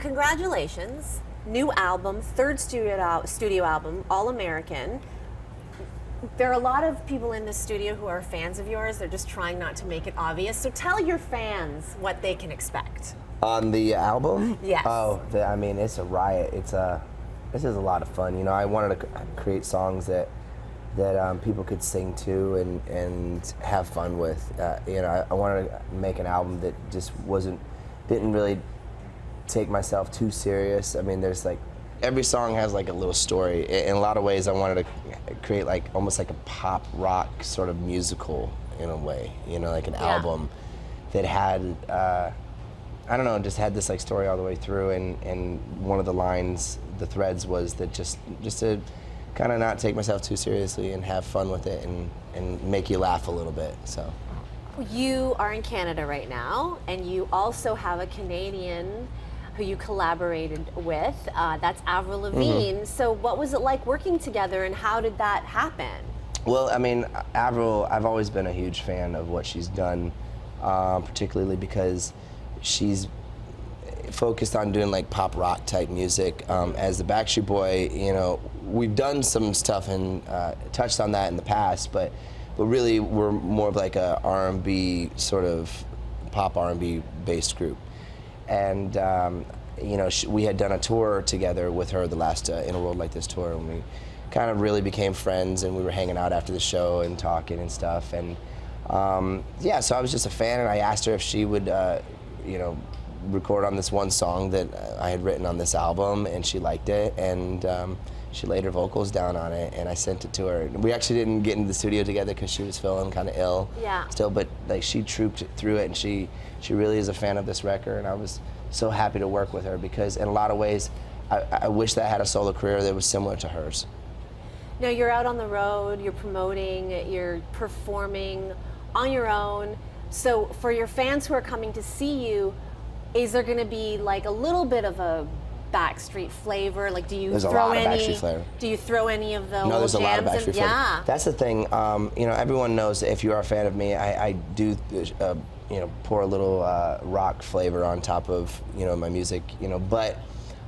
congratulations. New album, third studio album, All American. There are a lot of people in the studio who are fans of yours. They're just trying not to make it obvious. So tell your fans what they can expect. On the album? Yes. Oh, I mean, it's a riot. This is a lot of fun. You know, I wanted to create songs that people could sing to and have fun with. You know, I wanted to make an album that just didn't really take myself too serious. I mean, there's like, every song has like a little story. In a lot of ways, I wanted to create like almost like a pop rock sort of musical in a way. You know, like an album that had, I don't know, just had this like story all the way through. And one of the lines, the threads was that just to kind of not take myself too seriously and have fun with it and make you laugh a little bit. So. You are in Canada right now, and you also have a Canadian who you collaborated with. That's Avril. Mm-hmm. So what was it like working together, and how did that happen? Well, I mean, Avril, I've always been a huge fan of what she's done, particularly because she's focused on doing like pop rock type music. As the Backstreet Boy, you know, we've done some stuff and touched on that in the past, but really we're more of like a R&B sort of pop R&B based group. And you know, we had done a tour together with her, the last In a World Like This tour, and we kind of really became friends, and we were hanging out after the show and talking and stuff. And yeah, so I was just a fan, and I asked her if she would, you know, record on this one song that I had written on this album, and she liked it, and she laid her vocals down on it, and I sent it to her. We actually didn't get into the studio together because she was feeling kind of ill still, but like she trooped through it, and she really is a fan of this record, and I was so happy to work with her because in a lot of ways, I wish that I had a solo career that was similar to hers. Now you're out on the road, you're promoting, you're performing on your own. So for your fans who are coming to see you, is there going to be like a little bit of a Backstreet flavor? Like, do you there's throw a lot any? Of Backstreet flavor. Do you throw any of the No, there's a lot of Backstreet flavor. Yeah. That's the thing. You know, everyone knows that if you are a fan of me, I do, you know, pour a little rock flavor on top of, you know, my music. You know, but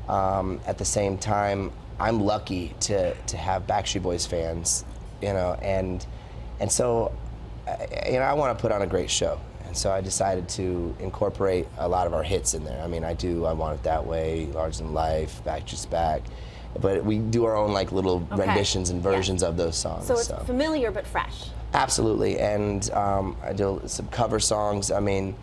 at the same time, I'm lucky to have Backstreet Boys fans. You know, and so, you know, I want to put on a great show. And so I decided to incorporate a lot of our hits in there. I mean, I Want It That Way, Larger Than Life, Backstreet's Back. But we do our own like little renditions and versions of those songs. So it's familiar but fresh. Absolutely, and I do some cover songs. I mean,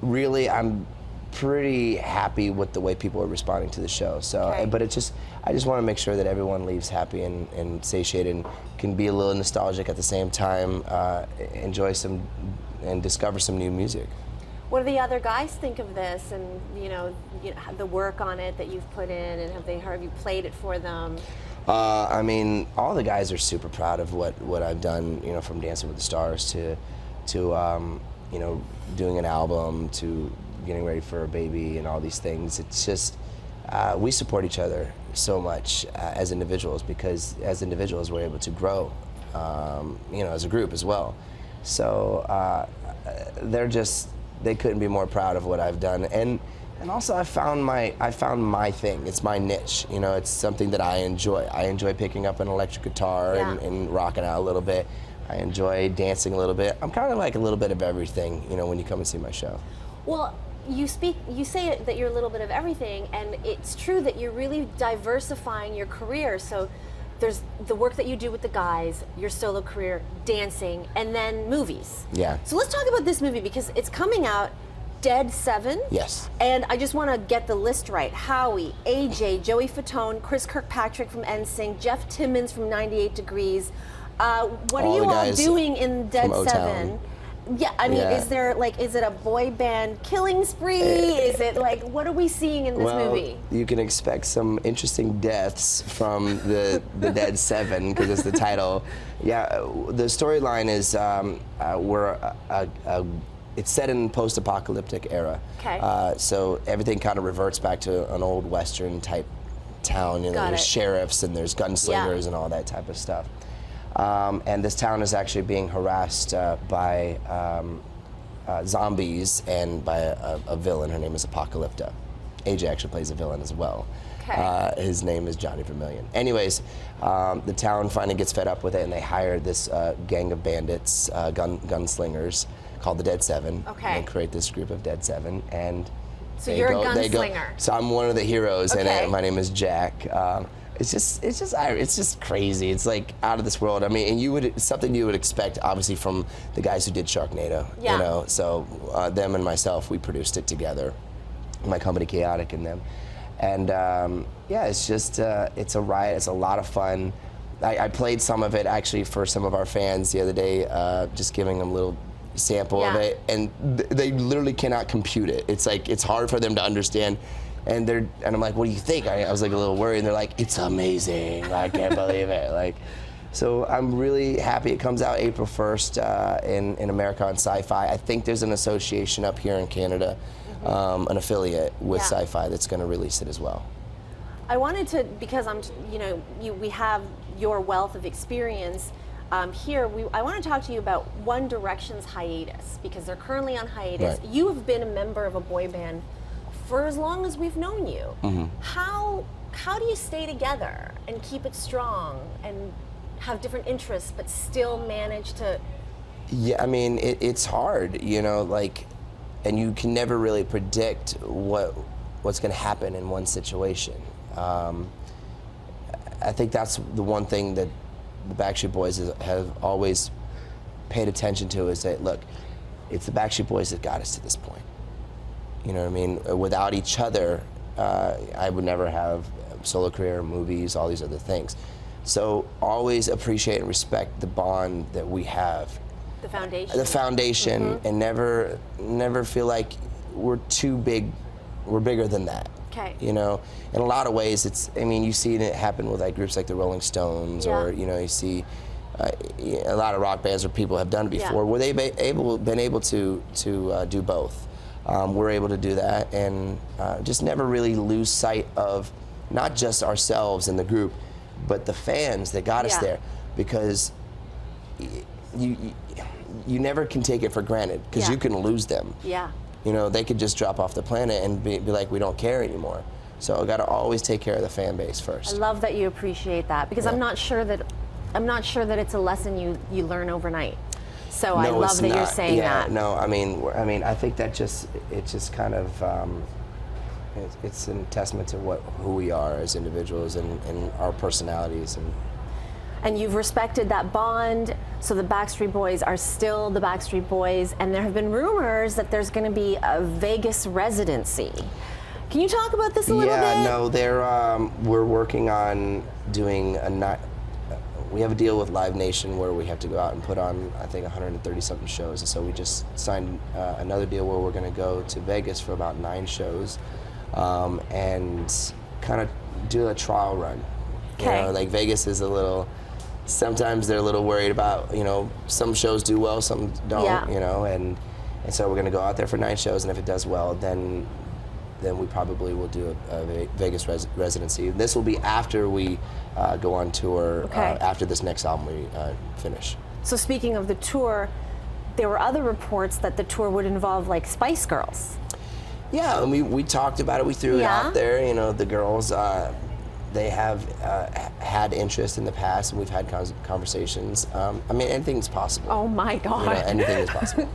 really, I'm pretty happy with the way people are responding to the show. So, but it's just, I just want to make sure that everyone leaves happy and satiated and can be a little nostalgic at the same time, enjoy some and discover some new music. What do the other guys think of this, and you know the work on it that you've put in, and have you played it for them? I mean, all the guys are super proud of what I've done. You know, from Dancing with the Stars to you know, doing an album to getting ready for a baby and all these things. It's just we support each other so much as individuals, because as individuals we're able to grow, you know, as a group as well. So they couldn't be more proud of what I've done, and also I found my thing. It's my niche. You know, it's something that I enjoy. I enjoy picking up an electric guitar and rocking out a little bit. I enjoy dancing a little bit. I'm kind of like a little bit of everything, you know, when you come and see my show. Well, you say that you're a little bit of everything, and it's true that you're really diversifying your career. So there's the work that you do with the guys, your solo career, dancing, and then movies. Yeah. So let's talk about this movie, because it's coming out, Dead 7. Yes. And I just want to get the list right. Howie, AJ, Joey Fatone, Chris Kirkpatrick from NSYNC, Jeff Timmons from 98 Degrees. What are you all doing in Dead 7? Yeah, I mean, is it a boy band killing spree? Is it like, what are we seeing in this movie? You can expect some interesting deaths from the Dead 7, because it's the title. Yeah, the storyline is it's set in post-apocalyptic era. Okay. So everything kind of reverts back to an old Western type town. You know, there's sheriffs and there's gunslingers and all that type of stuff. And this town is actually being harassed by zombies and by a villain. Her name is Apocalypta. AJ actually plays a villain as well. Okay. His name is Johnny Vermillion. Anyways, the town finally gets fed up with it, and they hire this gang of bandits, gunslingers, called the Dead Seven. Okay. And they create this group of Dead Seven, and so you're a gunslinger. So I'm one of the heroes, okay. and my name is Jack. It's just crazy. It's like out of this world. I mean, and something you would expect, obviously, from the guys who did Sharknado. Yeah. You know, so them and myself, we produced it together. My company, Chaotic, and them. And yeah, it's just, it's a riot. It's a lot of fun. I played some of it actually for some of our fans the other day, just giving them a little sample of it, and they literally cannot compute it. It's like, it's hard for them to understand. And I'm like, what do you think? I was like a little worried, and they're like, it's amazing. I can't believe it. Like, so I'm really happy. It comes out April 1st in America on Sci-Fi. I think there's an association up here in Canada, an affiliate with Sci-Fi that's going to release it as well. I wanted to, because we have your wealth of experience here. I want to talk to you about One Direction's hiatus, because they're currently on hiatus. Right. You have been a member of a boy band for as long as we've known you. Mm-hmm. How do you stay together and keep it strong and have different interests but still manage to? Yeah, I mean, it's hard, like, and you can never really predict what's going to happen in one situation. I think that's the one thing that the Backstreet Boys have always paid attention to, is that, look, it's the Backstreet Boys that got us to this point. You know what I mean? Without each other, I would never have a solo career, movies, all these other things. So always appreciate and respect the bond that we have. The foundation. The foundation, mm-hmm. and never feel like we're too big. We're bigger than that. Okay. In a lot of ways, you see it happen with like groups like the Rolling Stones, or you see a lot of rock bands where people have done it before, where they've been able to do both. We're able to do that, and just never really lose sight of not just ourselves and the group, but the fans that got us there, because you never can take it for granted, because you can lose them. Yeah. They could just drop off the planet and be like, we don't care anymore. So I got to always take care of the fan base first. I love that you appreciate that, because I'm not sure that it's a lesson you learn overnight. So I love that you're saying that. No, I mean, I think that it's just kind of it's a testament to who we are as individuals and our personalities. And you've respected that bond, so the Backstreet Boys are still the Backstreet Boys, and there have been rumors that there's going to be a Vegas residency. Can you talk about this a little bit? Yeah, no, we're working on doing we have a deal with Live Nation where we have to go out and put on, I think, 130-something shows, and so we just signed another deal where we're going to go to Vegas for about 9 shows, and kind of do a trial run. Okay. Like Vegas is sometimes they're a little worried about, some shows do well, some don't, and so we're going to go out there for 9 shows, and if it does well, then we probably will do a Vegas residency. This will be after we go on tour, after this next album we finish. So speaking of the tour, there were other reports that the tour would involve like Spice Girls. Yeah, and we talked about it. We threw it out there. The girls, they have had interest in the past, and we've had conversations. Anything's possible. Oh my God! Anything is possible.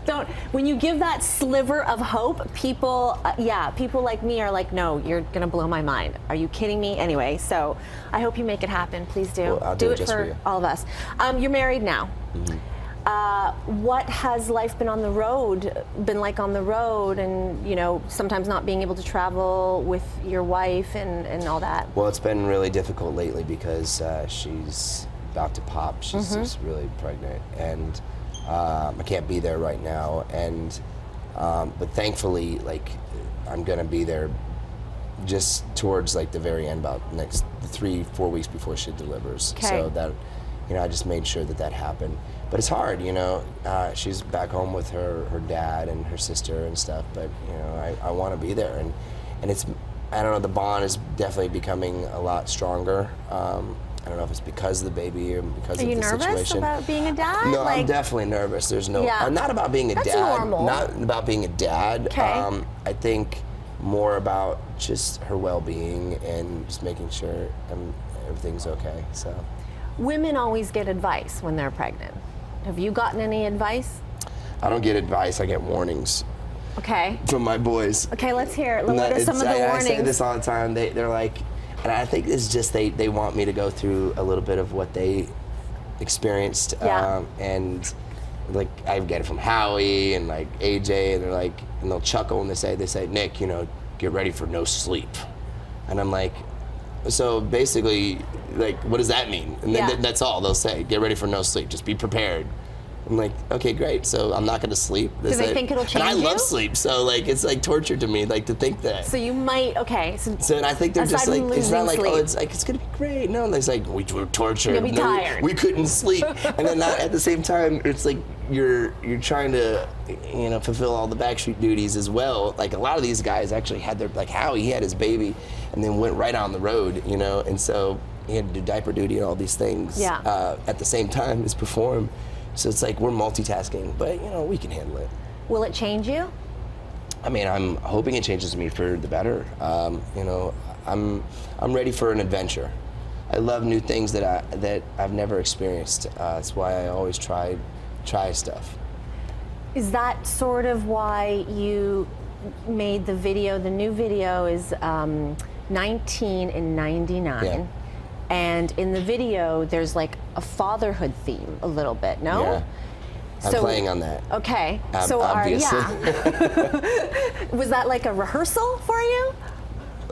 When you give that sliver of hope, people like me are like, no, you're gonna blow my mind. Are you kidding me? Anyway, so I hope you make it happen. Please do. Well, I'll do it for all of us. You're married now. Mm-hmm. What has life been like on the road, and sometimes not being able to travel with your wife and all that? Well, it's been really difficult lately because she's about to pop. She's just really pregnant, and I can't be there right now. And but thankfully, I'm gonna be there just towards the very end, about next 3-4 weeks before she delivers. Okay. So that I just made sure that happened. But it's hard, she's back home with her dad and her sister and stuff, but, I want to be there. And it's, I don't know, the bond is definitely becoming a lot stronger. I don't know if it's because of the baby or because of the situation. Are you nervous about being a dad? No, I'm definitely nervous. There's no, not about being a dad. That's normal. Not about being a dad. Okay. I think more about just her well-being and just making sure everything's okay. So, women always get advice when they're pregnant. Have you gotten any advice? I don't get advice. I get warnings. Okay. From my boys. Okay, let's hear it. What are some of the warnings? I say this all the time. They're like, and I think it's just they want me to go through a little bit of what they experienced. Yeah. And like I get it from Howie and like AJ, and they're like, and they'll chuckle and they say, Nick, you know, get ready for no sleep. And I'm like, so basically, like, what does that mean? And then that's all they'll say. Get ready for no sleep. Just be prepared. I'm like, okay, great. So I'm not going to sleep. Do they think it'll change you? And I love sleep, so like it's like torture to me, like to think that. So you might, okay. So and I think they're just like, it's not like, oh, it's like it's going to be great. No, it's like we were tortured. You'll be tired. We couldn't sleep, and then at the same time, it's like you're trying to, you know, fulfill all the Backstreet duties as well. Like a lot of these guys actually had their, like Howie, he had his baby, and then went right on the road, you know, and so he had to do diaper duty and all these things at the same time as perform. So it's like we're multitasking, but you know, we can handle it. Will it change you? I mean, I'm hoping it changes me for the better. You know, I'm ready for an adventure. I love new things that I've never experienced. That's why I always try stuff. Is that sort of why you made the video? The new video is 19 and 99. Yeah. And in the video, there's like a fatherhood theme a little bit, no? Yeah. I'm playing on that. Okay. Obviously. Was that like a rehearsal for you?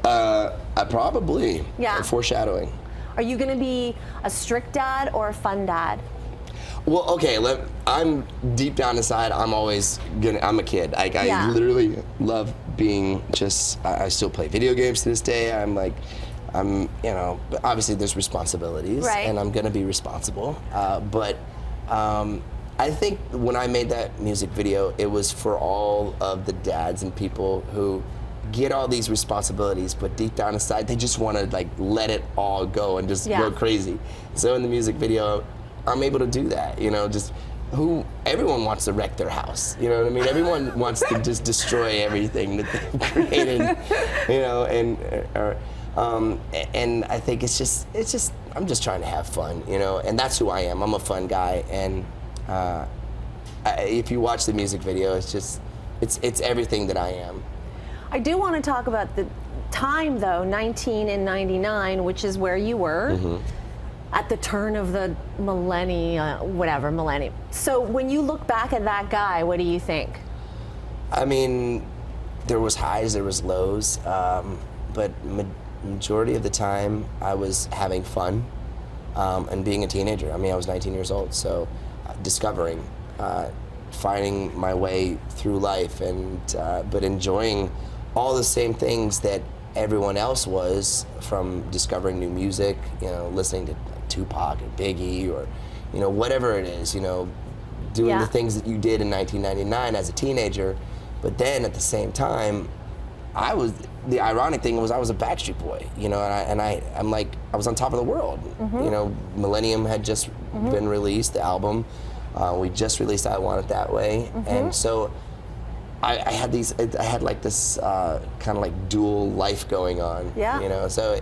Probably. Yeah. Foreshadowing. Are you going to be a strict dad or a fun dad? Well, okay, I'm deep down inside, I'm a kid. Like, I literally love being I still play video games to this day. You know, but obviously there's responsibilities, and I'm gonna be responsible. But I think when I made that music video, it was for all of the dads and people who get all these responsibilities, but deep down inside, they just wanna like let it all go and just go crazy. So in the music video, I'm able to do that, you know, everyone wants to wreck their house, you know what I mean? Everyone wants to just destroy everything that they've created, you know, and I think it's just, I'm just trying to have fun, you know, and that's who I am. I'm a fun guy, and if you watch the music video, it's everything that I am. I do want to talk about the time, though, 19 and 99, which is where you were at the turn of the millennium. So when you look back at that guy, what do you think? I mean, there was highs, there was lows, but majority of the time I was having fun and being a teenager. I mean, I was 19 years old, so discovering, finding my way through life, and but enjoying all the same things that everyone else was, from discovering new music, you know, listening to like Tupac and Biggie, or you know, whatever it is, you know, doing the things that you did in 1999 as a teenager. But then at the same time, the ironic thing was I was a Backstreet Boy, you know, and I'm like, I was on top of the world. You know, Millennium had just been released, the album. We just released I Want It That Way. And so I had like this kind of like dual life going on, you know, so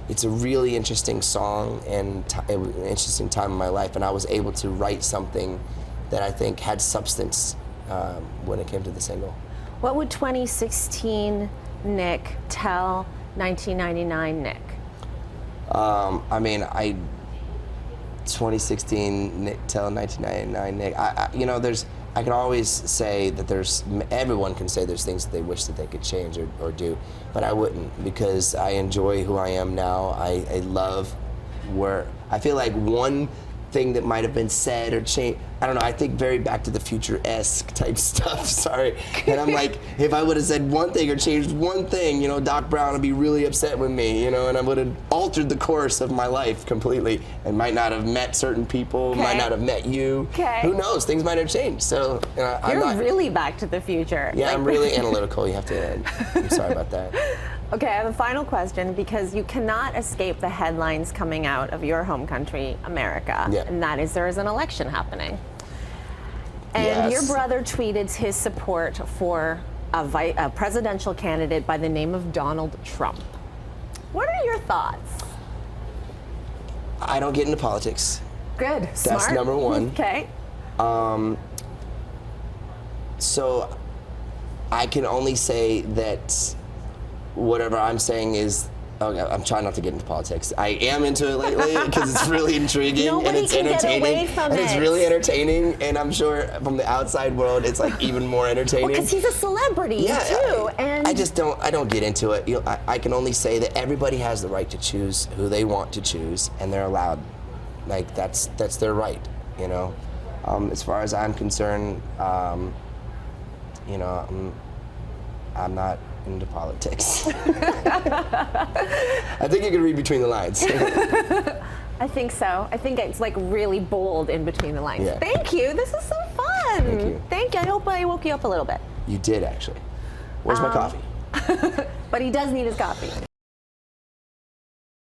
it's a really interesting song, and it was an interesting time in my life, and I was able to write something that I think had substance when it came to the single. What would 2016 Nick tell 1999 Nick? I mean, 2016 Nick tell 1999 Nick. You know, I can always say that everyone can say there's things that they wish that they could change or do, but I wouldn't, because I enjoy who I am now. I love where I feel like one thing that might have been said or changed, I don't know, I think very Back to the Future-esque type stuff, sorry. And I'm like, if I would have said one thing or changed one thing, you know, Doc Brown would be really upset with me, you know, and I would have altered the course of my life completely, and might not have met certain people, might not have met you. Who knows, things might have changed. So, you know, You're really Back to the Future. Yeah, I'm really analytical, you have to, I'm sorry about that. Okay, I have a final question, because you cannot escape the headlines coming out of your home country, America, and that is there is an election happening. And your brother tweeted his support for a presidential candidate by the name of Donald Trump. What are your thoughts? I don't get into politics. Good. That's Smart. number one. Okay. So I can only say that whatever I'm saying is, I'm trying not to get into politics. I am into it lately because it's really intriguing and it's entertaining. Get away from and it's really entertaining, and I'm sure from the outside world it's like even more entertaining. Because he's a celebrity too. I just don't get into it. You know, I can only say that everybody has the right to choose who they want to choose, and they're allowed. Like that's their right, you know. As far as I'm concerned, you know, I'm not into politics. I think you can read between the lines. I think so. I think it's like really bold in between the lines. Yeah. Thank you. This is so fun. Thank you. Thank you. I hope I woke you up a little bit. You did, actually. Where's my coffee? But he does need his coffee.